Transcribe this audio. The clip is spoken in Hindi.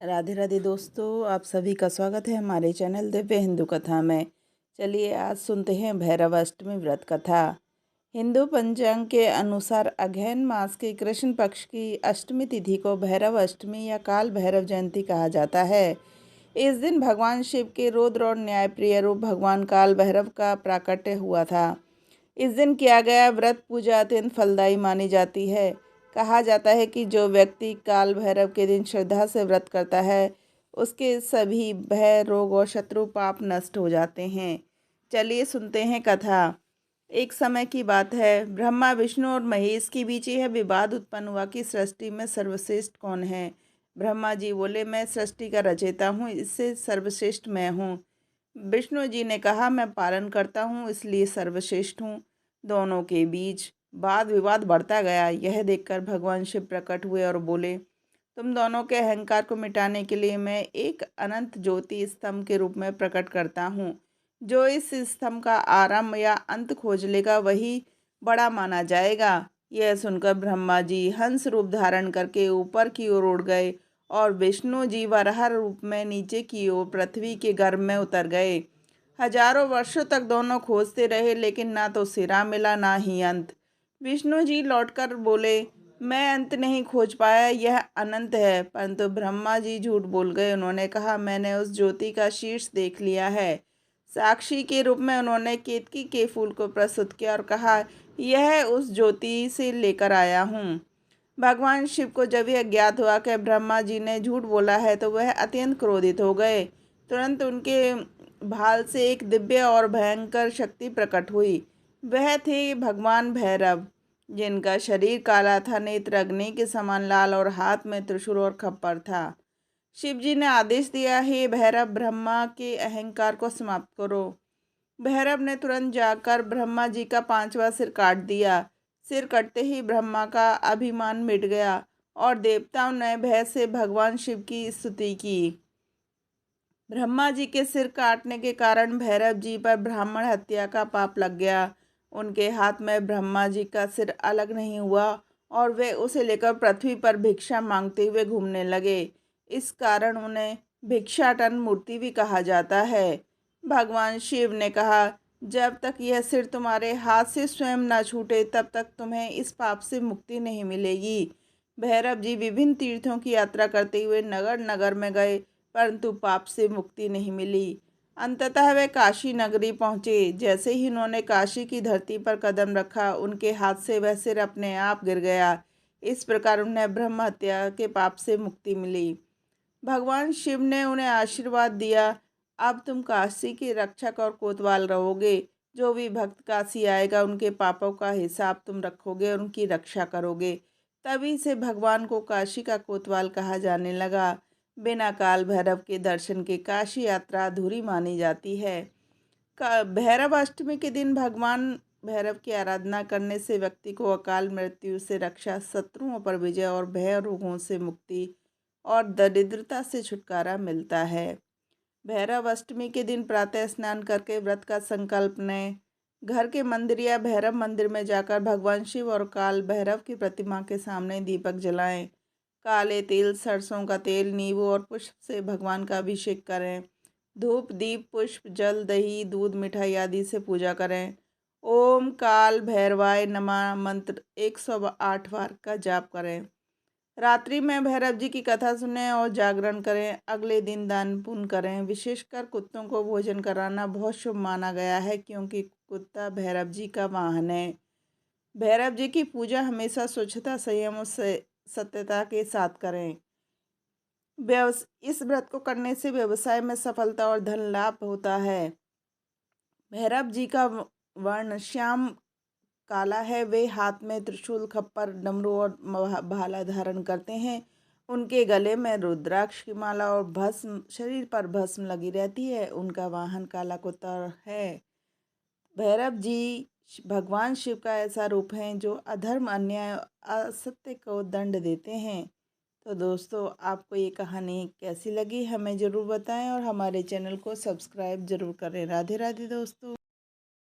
राधे राधे दोस्तों, आप सभी का स्वागत है हमारे चैनल दिव्य हिंदू कथा में। चलिए आज सुनते हैं भैरव अष्टमी व्रत कथा। हिंदू पंचांग के अनुसार अगहन मास के कृष्ण पक्ष की अष्टमी तिथि को भैरव अष्टमी या काल भैरव जयंती कहा जाता है। इस दिन भगवान शिव के रौद्र और न्यायप्रिय रूप भगवान काल भैरव का प्राकट्य हुआ था। इस दिन किया गया व्रत पूजा अत्यंत फलदायी मानी जाती है। कहा जाता है कि जो व्यक्ति काल भैरव के दिन श्रद्धा से व्रत करता है उसके सभी भय रोग और शत्रु पाप नष्ट हो जाते हैं। चलिए सुनते हैं कथा। एक समय की बात है, ब्रह्मा विष्णु और महेश के बीच यह विवाद उत्पन्न हुआ कि सृष्टि में सर्वश्रेष्ठ कौन है। ब्रह्मा जी बोले, मैं सृष्टि का रचयिता हूँ, इससे सर्वश्रेष्ठ मैं हूँ। विष्णु जी ने कहा, मैं पालन करता हूँ इसलिए सर्वश्रेष्ठ हूँ। दोनों के बीच वाद विवाद बढ़ता गया। यह देखकर भगवान शिव प्रकट हुए और बोले, तुम दोनों के अहंकार को मिटाने के लिए मैं एक अनंत ज्योति स्तंभ के रूप में प्रकट करता हूँ। जो इस स्तंभ का आरंभ या अंत खोज लेगा वही बड़ा माना जाएगा। यह सुनकर ब्रह्मा जी हंस रूप धारण करके ऊपर की ओर उड़ गए और विष्णु जी वराह रूप में नीचे की ओर पृथ्वी के गर्भ में उतर गए। हजारों वर्षों तक दोनों खोजते रहे लेकिन ना तो सिरा मिला ना ही अंत। विष्णु जी लौटकर बोले, मैं अंत नहीं खोज पाया, यह अनंत है। परंतु ब्रह्मा जी झूठ बोल गए। उन्होंने कहा, मैंने उस ज्योति का शीर्ष देख लिया है। साक्षी के रूप में उन्होंने केतकी के फूल को प्रस्तुत किया और कहा, यह उस ज्योति से लेकर आया हूँ। भगवान शिव को जब यह ज्ञात हुआ कि ब्रह्मा जी ने झूठ बोला है तो वह अत्यंत क्रोधित हो गए। तुरंत उनके भाल से एक दिव्य और भयंकर शक्ति प्रकट हुई। वह थे भगवान भैरव, जिनका शरीर काला था, नेत्र अग्नि के समान लाल और हाथ में त्रिशूल और खप्पर था। शिव जी ने आदेश दिया, हे भैरव, ब्रह्मा के अहंकार को समाप्त करो। भैरव ने तुरंत जाकर ब्रह्मा जी का 5वां सिर काट दिया। सिर कटते ही ब्रह्मा का अभिमान मिट गया और देवताओं ने भय से भगवान शिव की स्तुति की। ब्रह्मा जी के सिर काटने के कारण भैरव जी पर ब्राह्मण हत्या का पाप लग गया। उनके हाथ में ब्रह्मा जी का सिर अलग नहीं हुआ और वे उसे लेकर पृथ्वी पर भिक्षा मांगते हुए घूमने लगे। इस कारण उन्हें भिक्षाटन मूर्ति भी कहा जाता है। भगवान शिव ने कहा, जब तक यह सिर तुम्हारे हाथ से स्वयं न छूटे तब तक तुम्हें इस पाप से मुक्ति नहीं मिलेगी। भैरव जी विभिन्न तीर्थों की यात्रा करते हुए नगर नगर में गए परंतु पाप से मुक्ति नहीं मिली। अंततः वे काशी नगरी पहुँचे। जैसे ही उन्होंने काशी की धरती पर कदम रखा उनके हाथ से वह सिर अपने आप गिर गया। इस प्रकार उन्हें ब्रह्म हत्या के पाप से मुक्ति मिली। भगवान शिव ने उन्हें आशीर्वाद दिया, अब तुम काशी के रक्षक और कोतवाल रहोगे। जो भी भक्त काशी आएगा उनके पापों का हिसाब तुम रखोगे और उनकी रक्षा करोगे। तभी से भगवान को काशी का कोतवाल कहा जाने लगा। बिना काल भैरव के दर्शन के काशी यात्रा अधूरी मानी जाती है। भैरव अष्टमी के दिन भगवान भैरव की आराधना करने से व्यक्ति को अकाल मृत्यु से रक्षा, शत्रुओं पर विजय और भय रोगों से मुक्ति और दरिद्रता से छुटकारा मिलता है। भैरव अष्टमी के दिन प्रातः स्नान करके व्रत का संकल्प लें। घर के मंदिर या भैरव मंदिर में जाकर भगवान शिव और काल भैरव की प्रतिमा के सामने दीपक जलाएं। काले तिल, सरसों का तेल, नींबू और पुष्प से भगवान का अभिषेक करें। धूप, दीप, पुष्प, जल, दही, दूध, मिठाई आदि से पूजा करें। ओम काल भैरवाय नमः मंत्र 108 बार का जाप करें। रात्रि में भैरव जी की कथा सुनें और जागरण करें। अगले दिन दान पुण्य करें। विशेषकर कुत्तों को भोजन कराना बहुत शुभ माना गया है क्योंकि कुत्ता भैरव जी का वाहन है। भैरव जी की पूजा हमेशा स्वच्छता, संयम और सत्यता के साथ करें। इस व्रत को करने से व्यवसाय में सफलता और धन लाभ होता है। भैरव जी का वर्ण श्याम काला है। वे हाथ में त्रिशूल, खप्पर, डमरू और भाला धारण करते हैं। उनके गले में रुद्राक्ष की माला और भस्म, शरीर पर भस्म लगी रहती है। उनका वाहन काला कुत्ता है। भैरव जी भगवान शिव का ऐसा रूप है जो अधर्म, अन्याय, असत्य को दंड देते हैं। तो दोस्तों, आपको ये कहानी कैसी लगी हमें ज़रूर बताएं और हमारे चैनल को सब्सक्राइब ज़रूर करें। राधे राधे दोस्तों।